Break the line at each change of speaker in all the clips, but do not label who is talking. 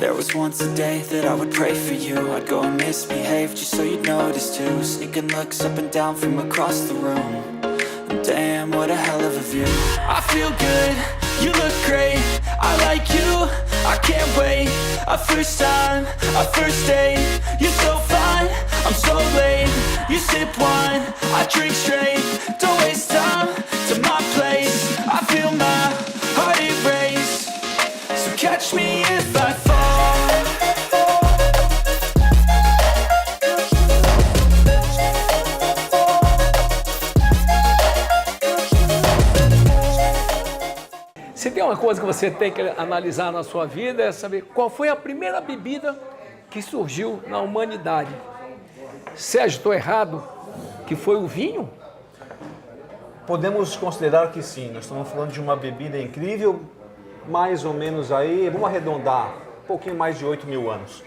There was once a day that I would pray for you. I'd go and misbehave just so you'd notice too. Sneaking looks up and down from across the room. And damn, what a hell of a view. I feel good, you look great, I like you, I can't wait. A first time, a first date. You're so fine, I'm so late. You sip wine, I drink straight. Don't waste time to my place. I feel my heart erase. So catch me if I fall.
Se tem uma coisa que você tem que analisar na sua vida é saber qual foi a primeira bebida que surgiu na humanidade. Sérgio, estou errado? Que foi o vinho?
Podemos considerar que sim, nós estamos falando de uma bebida incrível, mais ou menos aí, vamos arredondar, um pouquinho mais de 8.000 anos.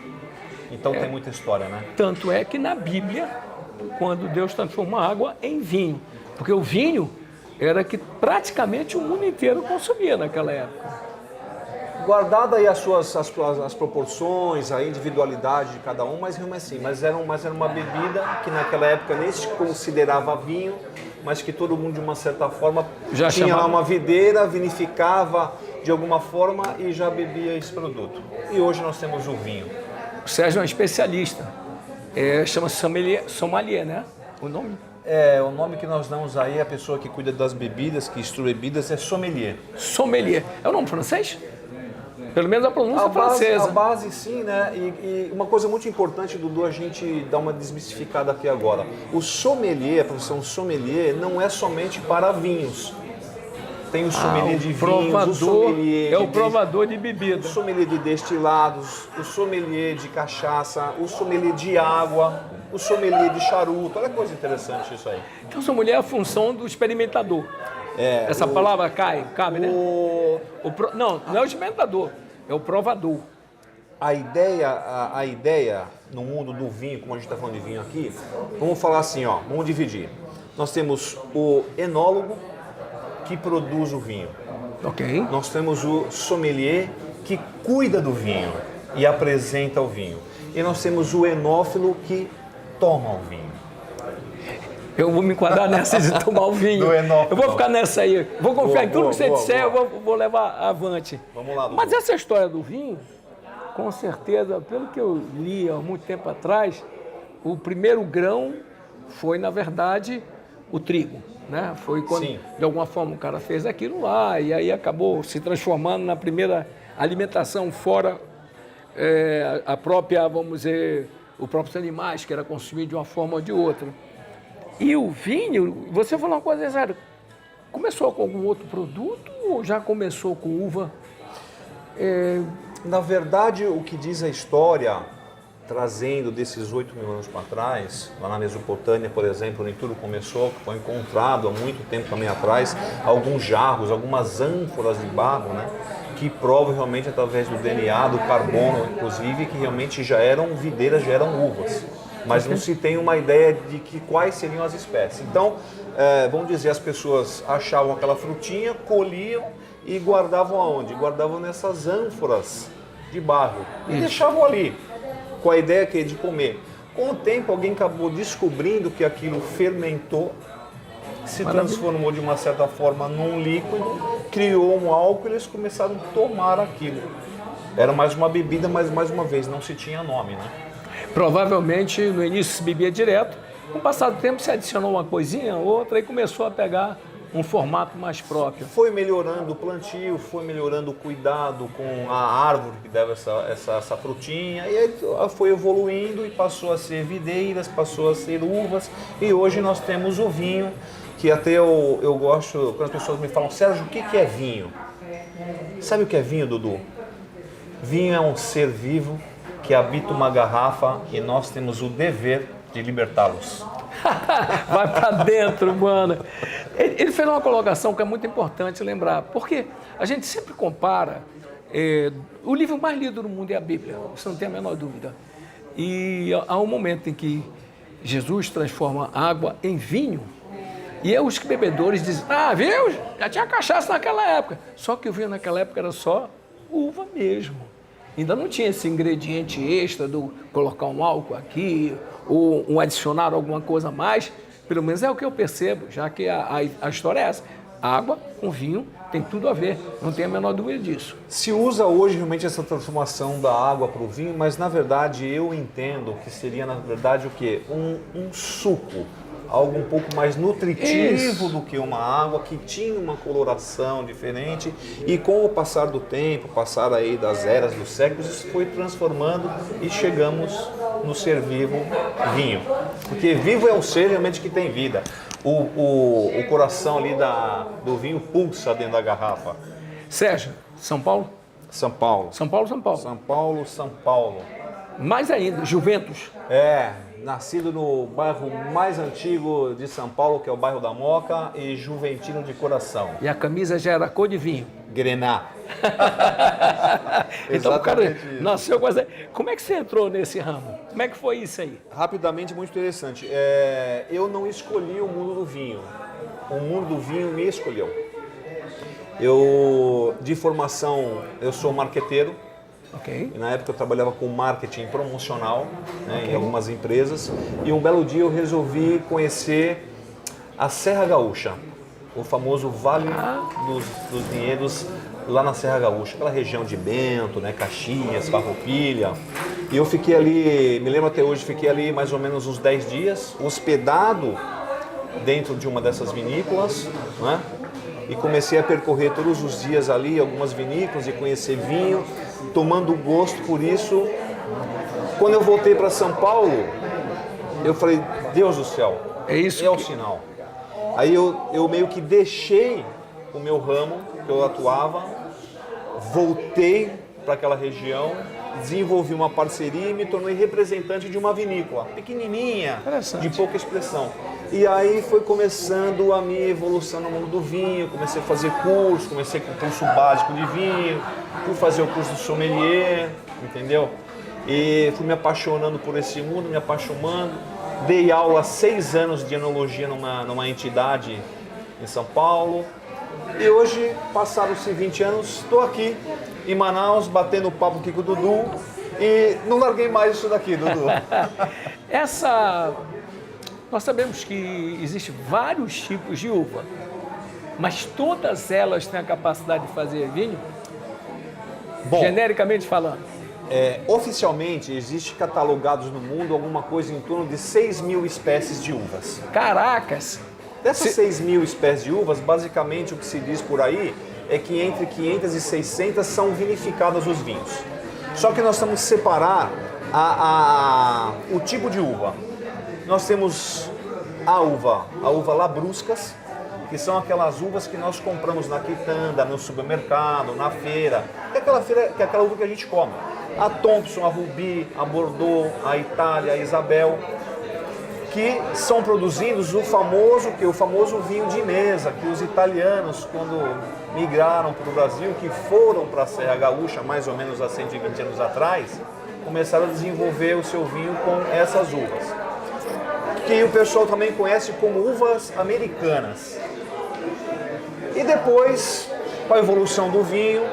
Então tem muita história, né?
Tanto é que na Bíblia, quando Deus transformou a água em vinho, porque o vinho era que praticamente o mundo inteiro consumia naquela época.
Guardada aí as proporções, a individualidade de cada um, mas era uma bebida que naquela época nem se considerava vinho, mas que todo mundo de uma certa forma
Já
tinha
chamava...
lá uma videira, vinificava de alguma forma e já bebia esse produto. E hoje nós temos o vinho.
O Sérgio é um especialista, chama-se sommelier, né? O nome?
O nome que nós damos aí, a pessoa que cuida das bebidas, que instrui bebidas, é sommelier.
Sommelier. É o nome francês? Pelo menos a pronúncia francesa.
A base sim, né? E uma coisa muito importante, Dudu, a gente dá uma desmistificada aqui agora. O sommelier, a profissão sommelier, não é somente para vinhos. Tem o sommelier de vinhos, o sommelier
o provador de bebida.
O sommelier de destilados, o sommelier de cachaça, o sommelier de água, o sommelier de charuto. Olha que coisa interessante isso aí.
Então, sommelier é a função do experimentador. Essa palavra cabe, né? Não é o experimentador, é o provador.
A ideia no mundo do vinho, como a gente está falando de vinho aqui, vamos falar assim, ó, vamos dividir. Nós temos o enólogo, que produz o vinho.
Ok.
Nós temos o sommelier, que cuida do vinho e apresenta o vinho. E nós temos o enófilo, que toma o vinho.
Eu vou me enquadrar nessa de tomar o vinho. Eu vou ficar nessa aí. Vou confiar em tudo que você disser, eu vou levar avante.
Vamos lá, Dudu.
Mas essa história do vinho, com certeza, pelo que eu li há muito tempo atrás, o primeiro grão foi, na verdade, o trigo. Né? Foi quando,
Sim,
de alguma forma, o cara fez aquilo lá e aí acabou se transformando na primeira alimentação fora a própria, vamos dizer, os próprios animais que era consumido de uma forma ou de outra. E o vinho, você falou uma coisa séria, começou com algum outro produto ou já começou com uva?
Na verdade, o que diz a história, trazendo desses 8.000 anos para trás, lá na Mesopotâmia, por exemplo, onde tudo começou, que foi encontrado há muito tempo também atrás, alguns jarros, algumas ânforas de barro, né, que provam realmente através do DNA, do carbono, inclusive, que realmente já eram videiras, já eram uvas. Mas não se tem uma ideia de quais seriam as espécies. Então, vamos dizer, as pessoas achavam aquela frutinha, colhiam e guardavam aonde? Guardavam nessas ânforas de barro e deixavam ali, com a ideia que de comer. Com o tempo, alguém acabou descobrindo que aquilo fermentou, se transformou de uma certa forma num líquido, criou um álcool e eles começaram a tomar aquilo. Era mais uma bebida, mas mais uma vez, não se tinha nome, né?
Provavelmente, no início se bebia direto, com o passar do tempo se adicionou uma coisinha, outra e começou a pegar um formato mais próprio.
Foi melhorando o plantio, foi melhorando o cuidado com a árvore que dava essa frutinha, e aí foi evoluindo e passou a ser videiras, passou a ser uvas, e hoje nós temos o vinho, que até eu gosto, quando as pessoas me falam, Sérgio, o que é vinho? Sabe o que é vinho, Dudu? Vinho é um ser vivo que habita uma garrafa e nós temos o dever de libertá-los.
Vai para dentro, mano. Ele fez uma colocação que é muito importante lembrar, porque a gente sempre compara, o livro mais lido no mundo é a Bíblia, isso não tem a menor dúvida. E há um momento em que Jesus transforma água em vinho, e os bebedores dizem, viu, já tinha cachaça naquela época. Só que o vinho naquela época era só uva mesmo. Ainda não tinha esse ingrediente extra do colocar um álcool aqui, ou um adicionar alguma coisa a mais. Pelo menos é o que eu percebo, já que a história é essa. Água com vinho tem tudo a ver, não tem a menor dúvida disso.
Se usa hoje realmente essa transformação da água para o vinho, mas na verdade eu entendo que seria na verdade o quê? Um suco, algo um pouco mais nutritivo do que uma água, que tinha uma coloração diferente, e com o passar do tempo, passar aí das eras, dos séculos, isso foi transformando e chegamos no ser vivo vinho. Porque vivo é um ser realmente que tem vida. O coração ali do vinho pulsa dentro da garrafa.
Sérgio, São Paulo?
São Paulo.
São Paulo, São Paulo.
São Paulo, São Paulo.
Mais ainda, Juventus.
Nascido no bairro mais antigo de São Paulo, que é o bairro da Moca, e juventino de coração.
E a camisa já era cor de vinho.
Grená.
Então o cara nasceu com essa... Como é que você entrou nesse ramo? Como é que foi isso aí?
Rapidamente, muito interessante. Eu não escolhi o mundo do vinho. O mundo do vinho me escolheu. De formação, eu sou marqueteiro.
Ok.
Na época eu trabalhava com marketing promocional, né, em algumas empresas. E um belo dia eu resolvi conhecer a Serra Gaúcha, o famoso Vale dos Vinhedos, lá na Serra Gaúcha, aquela região de Bento, né, Caxias, Farroupilha. E eu fiquei ali, me lembro até hoje, fiquei ali mais ou menos uns 10 dias, hospedado dentro de uma dessas vinícolas, né? E comecei a percorrer todos os dias ali algumas vinícolas e conhecer vinho, tomando gosto por isso. Quando eu voltei para São Paulo, eu falei, Deus do céu,
isso
é o sinal. Aí eu meio que deixei o meu ramo que eu atuava, voltei para aquela região, desenvolvi uma parceria e me tornei representante de uma vinícola pequenininha, de pouca expressão. E aí foi começando a minha evolução no mundo do vinho, comecei a fazer curso, comecei com o curso básico de vinho, fui fazer o curso de sommelier, entendeu? E fui me apaixonando por esse mundo, me apaixonando. Dei aula 6 anos de enologia numa entidade em São Paulo. E hoje, passaram-se 20 anos, estou aqui em Manaus, batendo papo aqui com o Dudu. E não larguei mais isso daqui, Dudu.
Nós sabemos que existem vários tipos de uva, mas todas elas têm a capacidade de fazer vinho? Bom, genericamente falando.
Oficialmente, existe catalogados no mundo alguma coisa em torno de 6.000 espécies de uvas.
Caracas!
Dessas 6.000 espécies de uvas, basicamente o que se diz por aí é que entre 500 e 600 são vinificadas os vinhos. Só que nós temos que separar o tipo de uva. Nós temos a uva labruscas, que são aquelas uvas que nós compramos na quitanda, no supermercado, na feira, que é aquela uva que a gente come. A Thompson, a Rubi, a Bordeaux, a Itália, a Isabel, que são produzidos o famoso vinho de mesa, que os italianos, quando migraram para o Brasil, que foram para a Serra Gaúcha, mais ou menos há 120 anos atrás, começaram a desenvolver o seu vinho com essas uvas, que o pessoal também conhece como uvas americanas. E depois, com a evolução do vinho,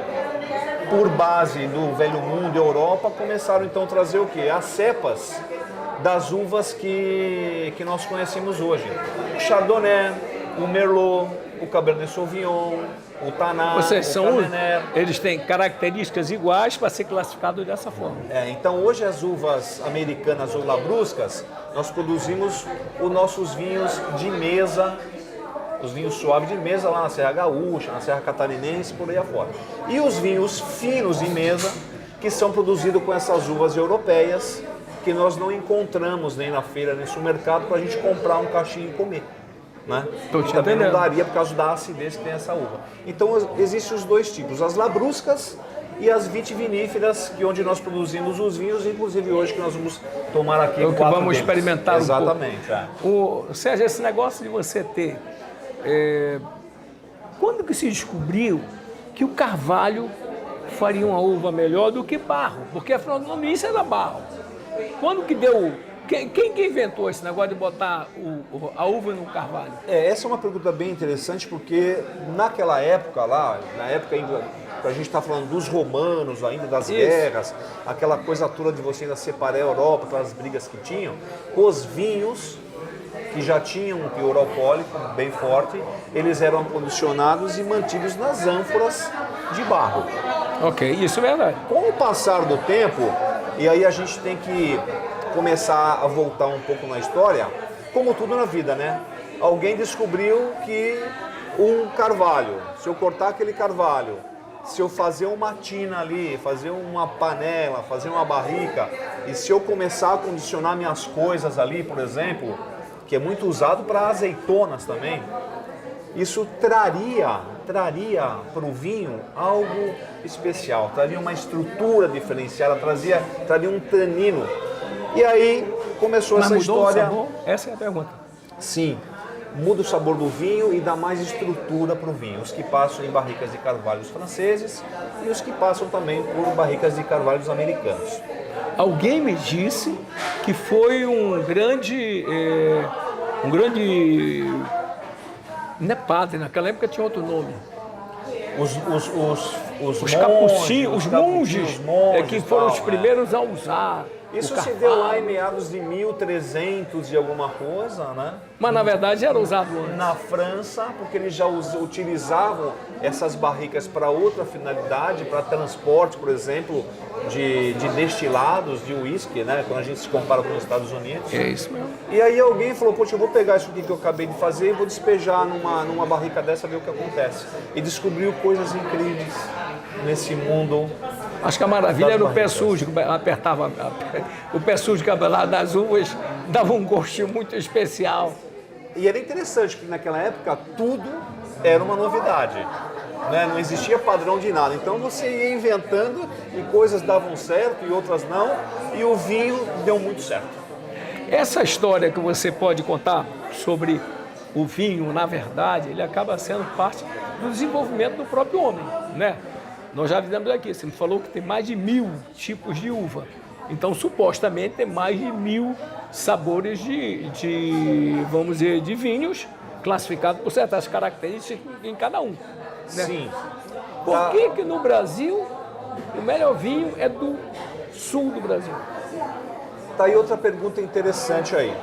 por base do Velho Mundo e Europa, começaram então a trazer o quê? As cepas das uvas que nós conhecemos hoje. O Chardonnay, o Merlot, o Cabernet Sauvignon, o Tannat, o Cabernet.
Eles têm características iguais para ser classificados dessa forma.
Então hoje as uvas americanas ou labruscas, nós produzimos os nossos vinhos de mesa, os vinhos suaves de mesa lá na Serra Gaúcha, na Serra Catarinense, por aí afora. E os vinhos finos de mesa, que são produzidos com essas uvas europeias, que nós não encontramos nem na feira, nem no supermercado, para a gente comprar um cachinho e comer. Né? E também não daria por causa da acidez que tem essa uva. Então existem os dois tipos, as labruscas e as vitiviníferas, que onde nós produzimos os vinhos, inclusive hoje que nós vamos tomar aqui.
O que vamos experimentar
exatamente.
Sérgio, esse negócio de você ter... quando que se descobriu que o carvalho faria uma uva melhor do que barro? Porque afinal no início era barro. Quando que deu... Quem que inventou esse negócio de botar a uva no carvalho?
Essa é uma pergunta bem interessante, porque naquela época lá, época, a gente está falando dos romanos ainda, das
Isso.
guerras, aquela coisa toda de você ainda separar a Europa, aquelas brigas que tinham, os vinhos que já tinham um teor alcoólico bem forte, eles eram acondicionados e mantidos nas ânforas de barro.
Ok, isso é verdade.
Com o passar do tempo, e aí a gente tem que começar a voltar um pouco na história, como tudo na vida, né? Alguém descobriu que um carvalho, se eu cortar aquele carvalho, se eu fazer uma tina ali, fazer uma panela, fazer uma barrica, e se eu começar a condicionar minhas coisas ali, por exemplo, que é muito usado para azeitonas também, isso traria para o vinho algo especial, traria uma estrutura diferenciada, traria um tanino. E aí começou
Mas
essa
mudou
história.
o sabor? Essa é a pergunta.
Sim, muda o sabor do vinho e dá mais estrutura para o vinho. Os que passam em barricas de carvalhos franceses e os que passam também por barricas de carvalhos americanos.
Alguém me disse que foi um grande, não é padre, naquela época tinha outro nome. Os capuchinhos, os monges, que foram os primeiros a usar.
Isso se deu lá em meados de 1300 e alguma coisa, né?
Mas na verdade era usado antes.
Na França, porque eles já utilizavam essas barricas para outra finalidade, para transporte, por exemplo, de destilados, de uísque, né? Quando a gente se compara com os Estados Unidos.
É isso mesmo.
E aí alguém falou, poxa, eu vou pegar isso aqui que eu acabei de fazer e vou despejar numa barrica dessa, ver o que acontece. E descobriu coisas incríveis nesse mundo.
Acho que a maravilha era o pé
barricas.
sujo, que apertava o pé sujo cabelado das uvas, dava um gostinho muito especial.
E era interessante que naquela época tudo era uma novidade, né? Não existia padrão de nada. Então você ia inventando e coisas davam certo e outras não, e o vinho deu muito certo.
Essa história que você pode contar sobre o vinho, na verdade, ele acaba sendo parte do desenvolvimento do próprio homem, né? Nós já vimos aqui, você me falou que tem mais de 1000 tipos de uva. Então, supostamente, tem mais de 1000 sabores vamos dizer, de vinhos, classificados por certas características em cada um. Né?
Sim.
Por que no Brasil o melhor vinho é do sul do Brasil?
Tá aí outra pergunta interessante aí.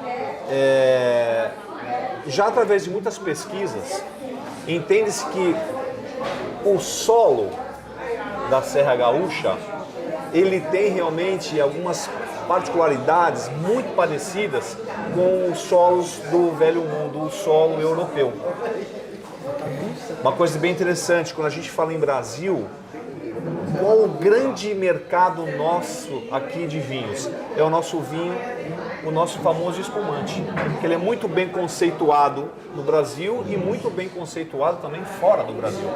Já através de muitas pesquisas, entende-se que o solo da Serra Gaúcha, ele tem realmente algumas particularidades muito parecidas com os solos do Velho Mundo, o solo europeu. Uma coisa bem interessante, quando a gente fala em Brasil, qual o grande mercado nosso aqui de vinhos? É o nosso vinho, o nosso famoso espumante, que ele é muito bem conceituado no Brasil e muito bem conceituado também fora do Brasil.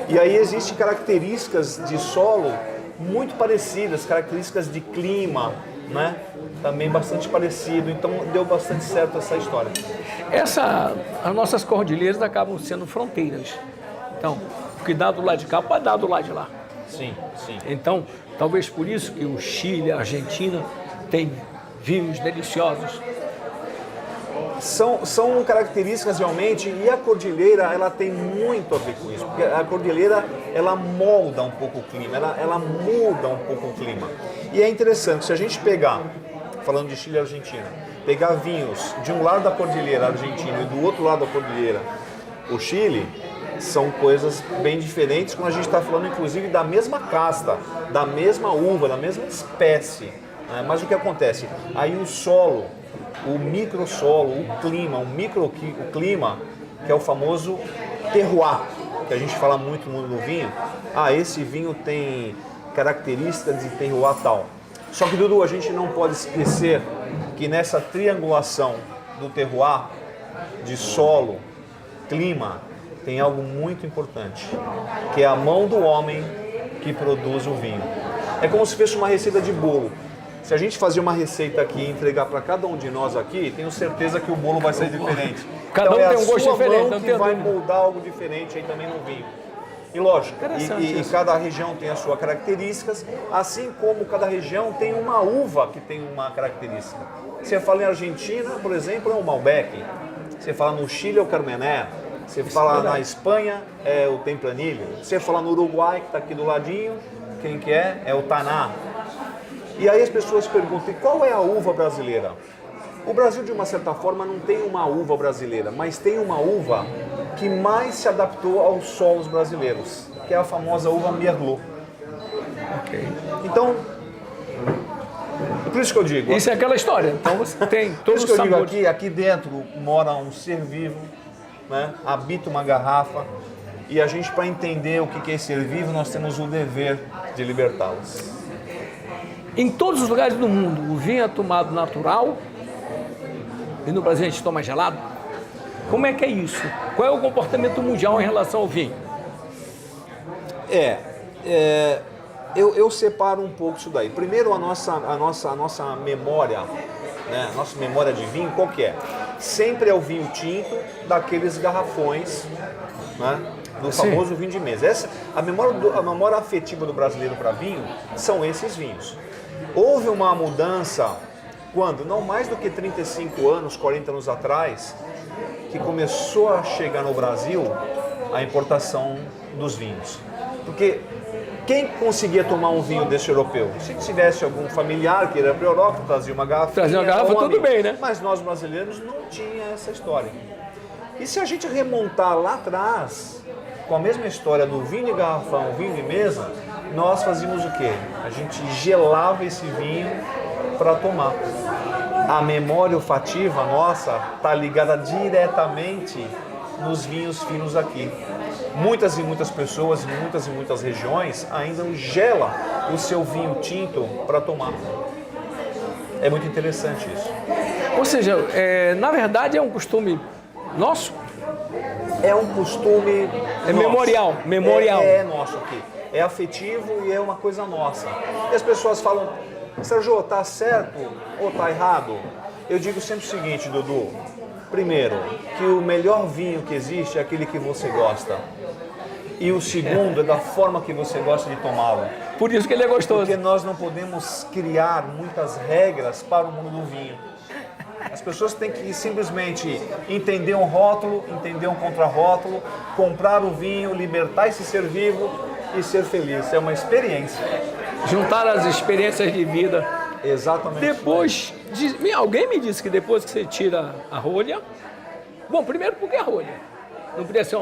E aí existem características de solo muito parecidas, características de clima, né? Também bastante parecido, então deu bastante certo essa história.
As nossas cordilheiras acabam sendo fronteiras. Então, o que dá do lado de cá pode dar do lado de lá.
Sim, sim.
Então, talvez por isso que o Chile, a Argentina, tem vinhos deliciosos.
São características realmente, e a cordilheira ela tem muito a ver com isso, porque a cordilheira ela molda um pouco o clima, ela muda um pouco o clima. E é interessante, se a gente pegar, falando de Chile e Argentina, pegar vinhos de um lado da cordilheira argentina e do outro lado da cordilheira o Chile, são coisas bem diferentes, quando a gente está falando inclusive da mesma casta, da mesma uva, da mesma espécie. Né? Mas o que acontece? Aí o solo, o microsolo, o clima, o microclima, que é o famoso terroir, que a gente fala muito no mundo do vinho. Esse vinho tem características de terroir tal. Só que, Dudu, a gente não pode esquecer que nessa triangulação do terroir, de solo, clima, tem algo muito importante, que é a mão do homem que produz o vinho. É como se fosse uma receita de bolo. Se a gente fazer uma receita aqui e entregar para cada um de nós aqui, tenho certeza que o bolo vai ser diferente.
Cada um
então,
tem um gosto diferente,
mão
não
que
tem
vai
dúvida.
moldar algo diferente aí também no vinho. E lógico, e cada região tem as suas características, assim como cada região tem uma uva que tem uma característica. Você fala em Argentina, por exemplo, é o Malbec. Você fala no Chile, é o Carmené. Você fala na Espanha, é o Tempranillo. Você fala no Uruguai, que está aqui do ladinho, quem que é? É o Taná. E aí as pessoas perguntam, e qual é a uva brasileira? O Brasil, de uma certa forma, não tem uma uva brasileira, mas tem uma uva que mais se adaptou aos solos brasileiros, que é a famosa uva Merlot.
Ok.
Então, por isso que eu digo...
Isso é aquela história. Então você tem
Por
todos
isso
os
que eu digo
sabores.
aqui dentro mora um ser vivo, né? Habita uma garrafa, e a gente, para entender o que é ser vivo, nós temos o dever de libertá-los.
Em todos os lugares do mundo, o vinho é tomado natural e no Brasil a gente toma gelado. Como é que é isso? Qual é o comportamento mundial em relação ao vinho?
Eu separo um pouco isso daí. Primeiro, a nossa memória, né? A nossa memória de vinho, qual que é? Sempre é o vinho tinto daqueles garrafões, né? Do famoso vinho de mesa. A memória afetiva do brasileiro para vinho são esses vinhos. Houve uma mudança quando, não mais do que 35 anos, 40 anos atrás, que começou a chegar no Brasil a importação dos vinhos. Porque quem conseguia tomar um vinho desse europeu? Se tivesse algum familiar que ia para a Europa, trazia uma garrafa.
Trazia uma garrafa, tudo bem, né?
Mas nós brasileiros não tinha essa história. E se a gente remontar lá atrás, com a mesma história do vinho de garrafão, vinho de mesa, nós fazíamos o quê? A gente gelava esse vinho para tomar. A memória olfativa nossa está ligada diretamente nos vinhos finos aqui. Muitas e muitas pessoas, em muitas regiões, ainda gelam o seu vinho tinto para tomar. É muito interessante isso.
Ou seja, na verdade é um costume nosso?
É um costume
É
nosso.
memorial.
É nosso aqui. É afetivo e é uma coisa nossa. E as pessoas falam, Sérgio, tá certo ou tá errado? Eu digo sempre o seguinte, Dudu. Primeiro, que o melhor vinho que existe é aquele que você gosta. E o segundo é da forma que você gosta de tomá-lo.
Por isso que ele é gostoso.
Porque nós não podemos criar muitas regras para o mundo do vinho. As pessoas têm que simplesmente entender um rótulo, entender um contrarótulo, comprar o vinho, libertar esse ser vivo e ser feliz. É uma experiência.
Juntar as experiências de vida.
Exatamente.
Depois, alguém me disse que depois que você tira a rolha... Bom, primeiro, por que a rolha? Não podia ser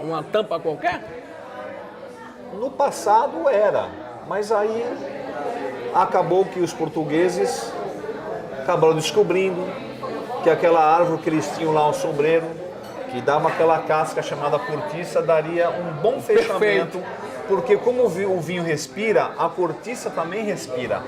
uma tampa qualquer?
No passado era, mas aí acabou que os portugueses acabaram descobrindo que aquela árvore que eles tinham lá, o sombreiro, que dava aquela casca chamada cortiça, daria um bom fechamento, porque como o vinho respira, a cortiça também respira.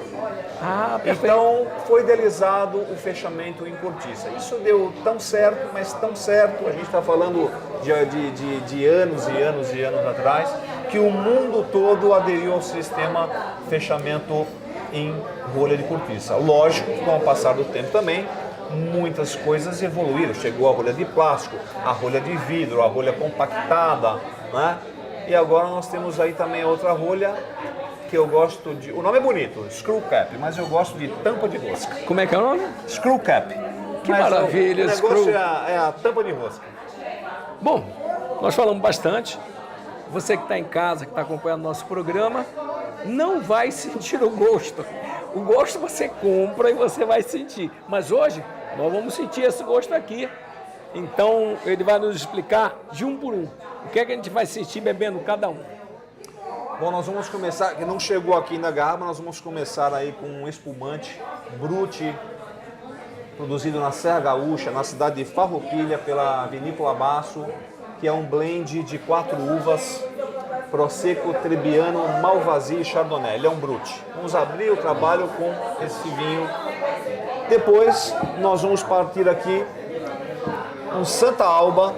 Ah, perfeito.
Então foi idealizado o fechamento em cortiça. Isso deu tão certo, mas tão certo, a gente está falando de anos e anos e anos atrás, que o mundo todo aderiu ao sistema fechamento em rolha de cortiça. Lógico que com o passar do tempo também, muitas coisas evoluíram. Chegou a rolha de plástico, a rolha de vidro, a rolha compactada, né? E agora nós temos aí também outra rolha que eu gosto de... O nome é bonito, Screw Cap, mas eu gosto de tampa de rosca.
Como é que é o nome?
Screw Cap.
Que
Mas
maravilha,
o negócio
Screw.
é a tampa de rosca.
Bom, nós falamos bastante. Você que está em casa, que está acompanhando nosso programa, não vai sentir o gosto. O gosto você compra e você vai sentir. Mas hoje, nós vamos sentir esse gosto aqui. Então, ele vai nos explicar de um por um. O que é que a gente vai sentir bebendo cada um.
Bom, nós vamos começar, que não chegou aqui na garrafa, nós vamos começar aí com um espumante Brut, produzido na Serra Gaúcha, na cidade de Farroupilha, pela Vinícola Basso, que é um blend de 4 uvas, Prosecco, Trebbiano, Malvasia e Chardonnay. Ele é um Brut. Vamos abrir o trabalho com esse vinho. Depois, nós vamos partir aqui um Santa Alba,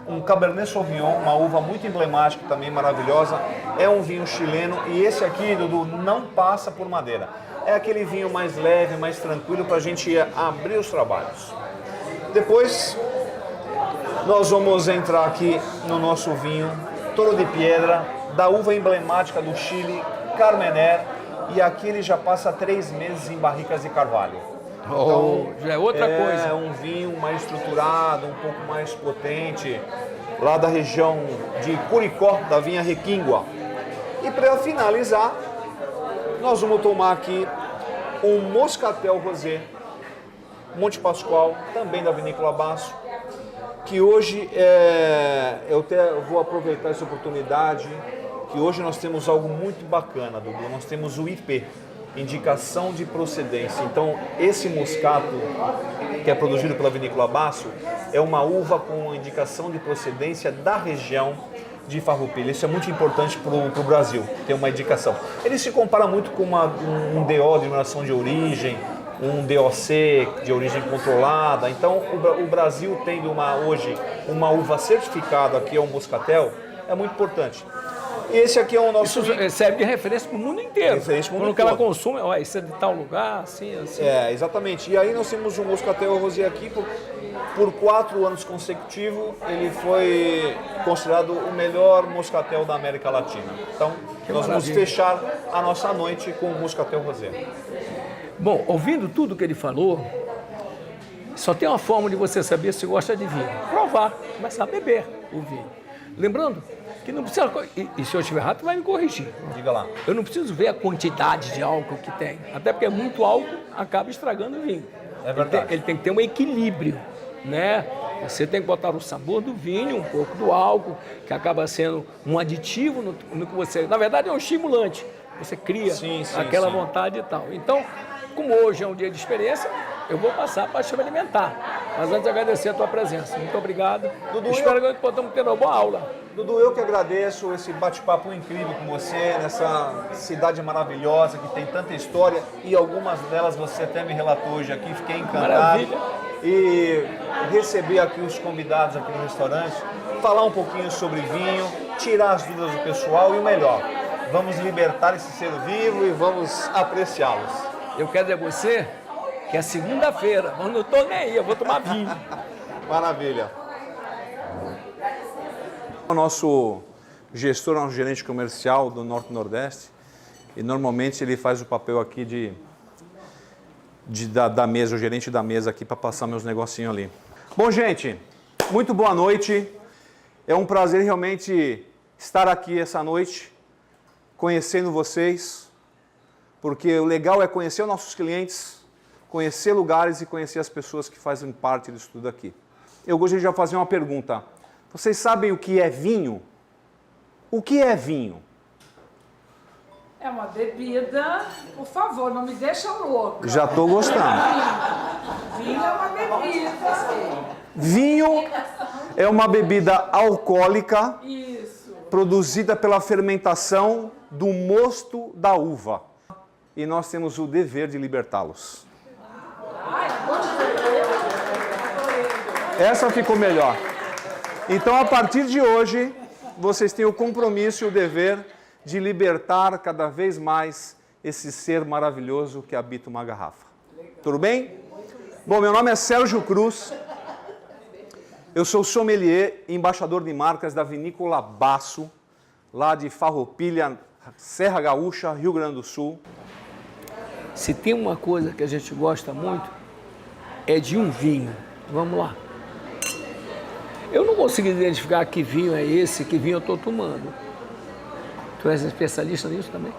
um Cabernet Sauvignon, uma uva muito emblemática, também maravilhosa. É um vinho chileno e esse aqui, Dudu, não passa por madeira. É aquele vinho mais leve, mais tranquilo para a gente abrir os trabalhos. Depois, nós vamos entrar aqui no nosso vinho Toro de Piedra, da uva emblemática do Chile, Carmener, e aqui ele já passa 3 meses em barricas de carvalho.
Oh, já é outra coisa.
É um vinho mais estruturado, um pouco mais potente, lá da região de Curicó, da vinha Requingua. E para finalizar, nós vamos tomar aqui um Moscatel Rosé, Monte Pascoal, também da Vinícola Basso, que hoje eu vou aproveitar essa oportunidade, que hoje nós temos algo muito bacana, Dudu. Nós temos o IP, indicação de procedência. Então, esse moscato que é produzido pela Vinícola Basso é uma uva com indicação de procedência da região de Farroupilha. Isso é muito importante para o Brasil, ter uma indicação. Ele se compara muito com um DO, denominação de origem, um DOC de origem controlada. Então, o Brasil tendo hoje uma uva certificada, que é um moscatel, é muito importante. E esse aqui é o nosso...
Isso serve de referência para o mundo inteiro.
Referência para o mundo
Quando ela
todo.
consome, ó, isso é de tal lugar, assim, assim.
Exatamente. E aí nós temos um Moscatel Rosé aqui, por 4 anos consecutivos, ele foi considerado o melhor moscatel da América Latina. Então, nós vamos fechar a nossa noite com o Moscatel Rosé.
Bom, ouvindo tudo que ele falou, só tem uma forma de você saber se gosta de vinho. Provar, começar a beber o vinho. Lembrando que não precisa... E se eu estiver errado, tu vai me corrigir.
Diga lá.
Eu não preciso ver a quantidade de álcool que tem. Até porque muito álcool acaba estragando o vinho.
É verdade.
Ele tem que ter um equilíbrio, né? Você tem que botar o sabor do vinho, um pouco do álcool, que acaba sendo um aditivo no que você... Na verdade, é um estimulante. Você cria aquela vontade e tal. Então, como hoje é um dia de experiência, eu vou passar para experimentar. Mas antes de agradecer a tua presença. Muito obrigado.
Dudu,
espero que possamos ter uma boa aula.
Dudu, eu que agradeço esse bate-papo incrível com você, nessa cidade maravilhosa que tem tanta história e algumas delas você até me relatou hoje aqui, fiquei encantado.
Maravilha.
E receber aqui os convidados aqui no restaurante, falar um pouquinho sobre vinho, tirar as dúvidas do pessoal e o melhor, vamos libertar esse ser vivo e vamos apreciá-los.
Eu quero dizer a você que é segunda-feira, mas não estou nem aí, eu vou tomar vinho.
Maravilha. O nosso gestor é um gerente comercial do Norte e Nordeste e normalmente ele faz o papel aqui da mesa, o gerente da mesa aqui para passar meus negocinhos ali. Bom, gente, muito boa noite. É um prazer realmente estar aqui essa noite, conhecendo vocês, porque o legal é conhecer os nossos clientes, conhecer lugares e conhecer as pessoas que fazem parte disso tudo aqui. Eu gostaria de fazer uma pergunta. Vocês sabem o que é vinho? O que é vinho?
É uma bebida, por favor, não me deixa louca.
Já estou gostando.
Vinho é uma bebida.
Vinho é uma bebida alcoólica
Isso.
produzida pela fermentação do mosto da uva. E nós temos o dever de libertá-los. Essa ficou melhor. Então, a partir de hoje, vocês têm o compromisso e o dever de libertar cada vez mais esse ser maravilhoso que habita uma garrafa. Tudo bem? Bom, meu nome é Sérgio Cruz. Eu sou sommelier e embaixador de marcas da Vinícola Basso, lá de Farroupilha, Serra Gaúcha, Rio Grande do Sul.
Se tem uma coisa que a gente gosta muito, é de um vinho. Vamos lá. Eu não consigo identificar que vinho é esse, que vinho eu estou tomando. Tu és especialista nisso também?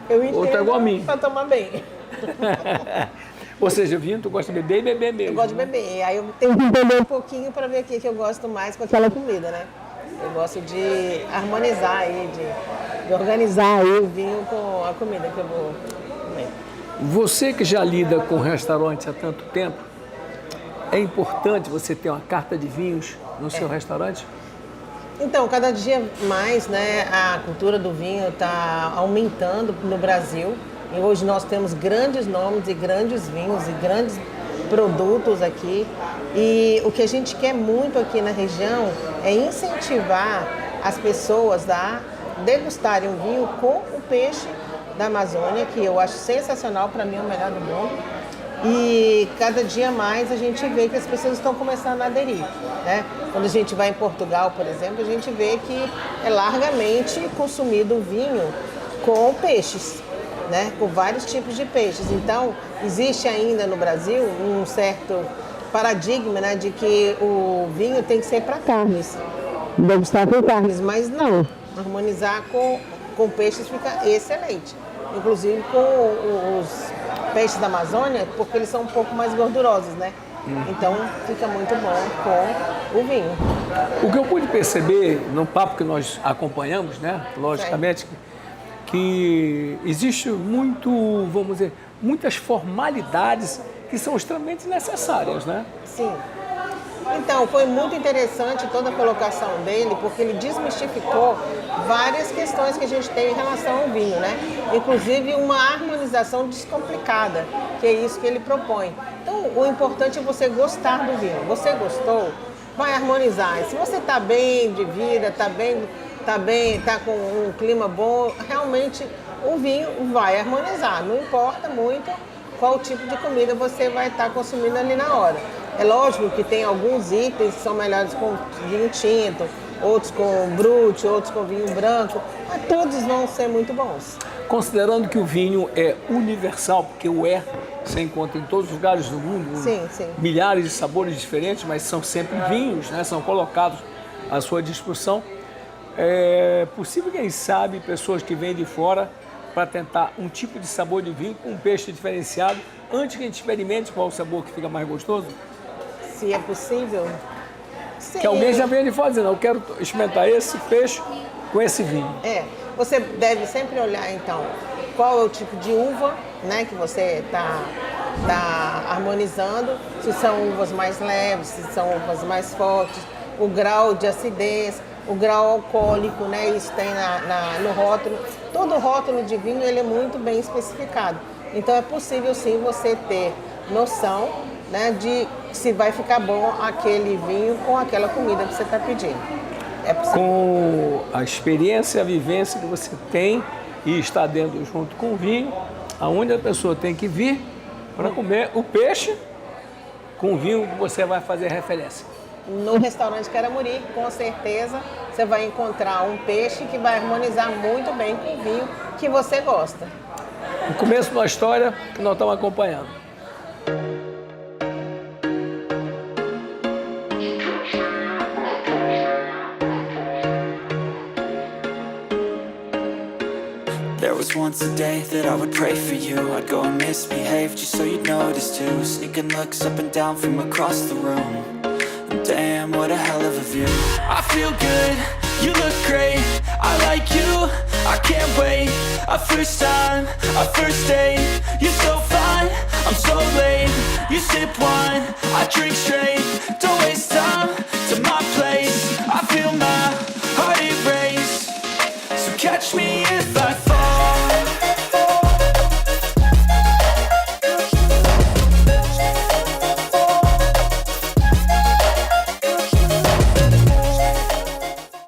Eu entendo.
Ou tu é igual a mim?
Pra tomar bem.
Ou seja, vinho tu gosta de beber e beber mesmo.
Eu gosto de beber. Aí eu tenho que beber um pouquinho para ver o que eu gosto mais com aquela comida, né? Eu gosto de harmonizar aí, de organizar aí o vinho com a comida que eu vou comer.
Você que já lida com restaurantes há tanto tempo, é importante você ter uma carta de vinhos no seu restaurante?
Então, cada dia mais, né, a cultura do vinho está aumentando no Brasil. E hoje nós temos grandes nomes e grandes vinhos e grandes produtos aqui. E o que a gente quer muito aqui na região é incentivar as pessoas a degustarem o vinho com o peixe da Amazônia, que eu acho sensacional, para mim é o melhor do mundo. E cada dia mais a gente vê que as pessoas estão começando a aderir, né? Quando a gente vai em Portugal, por exemplo, a gente vê que é largamente consumido o vinho com peixes. né, com vários tipos de peixes. Então, existe ainda no Brasil um certo paradigma, né, de que o vinho tem que ser para carnes, degustar com carnes, mas não. Harmonizar com peixes fica excelente, inclusive com os peixes da Amazônia, porque eles são um pouco mais gordurosos, né? Então fica muito bom com o vinho.
O que eu pude perceber no papo que nós acompanhamos, né, logicamente, que existe muito, vamos dizer, muitas formalidades que são extremamente necessárias, né?
Sim. Então, foi muito interessante toda a colocação dele, porque ele desmistificou várias questões que a gente tem em relação ao vinho, né? Inclusive uma harmonização descomplicada, que é isso que ele propõe. Então, o importante é você gostar do vinho. Você gostou? Vai harmonizar. E se você está bem de vida, está com um clima bom, realmente o vinho vai harmonizar. Não importa muito qual tipo de comida você vai estar consumindo ali na hora. É lógico que tem alguns itens que são melhores com vinho tinto, outros com brute, outros com vinho branco, mas todos vão ser muito bons.
Considerando que o vinho é universal, porque você encontra em todos os lugares do mundo,
sim.
milhares de sabores diferentes, mas são sempre vinhos, né? São colocados à sua disposição. É possível, quem sabe, pessoas que vêm de fora para tentar um tipo de sabor de vinho com um peixe diferenciado, antes que a gente experimente qual o sabor que fica mais gostoso?
Se é possível. Sim.
Que alguém já veio de fora dizendo, eu quero experimentar esse peixe com esse vinho.
Você deve sempre olhar, então, qual é o tipo de uva, né, que você está harmonizando, se são uvas mais leves, se são uvas mais fortes, o grau de acidez, o grau alcoólico, né, isso tem no rótulo. Todo rótulo de vinho ele é muito bem especificado. Então é possível sim você ter noção, né, de se vai ficar bom aquele vinho com aquela comida que você está pedindo. É possível.
Com a experiência, a vivência que você tem e está dentro junto com o vinho, aonde a pessoa tem que vir para comer o peixe com o vinho que você vai fazer referência.
No restaurante Caramuri, com certeza, você vai encontrar um peixe que vai harmonizar muito bem com o vinho que você gosta.
O começo da história que nós estamos acompanhando.
There was once a day that I would pray for you. I'd go and misbehave just so you'd notice too. Sneaking looks up and down from across the room. And damn, what a hell of a view. I feel good, you look great. I like you, I can't wait. A first time, a first date. You're so fine, I'm so late. You sip wine, I drink straight. Don't waste time to my place. I feel my heart erase. So catch me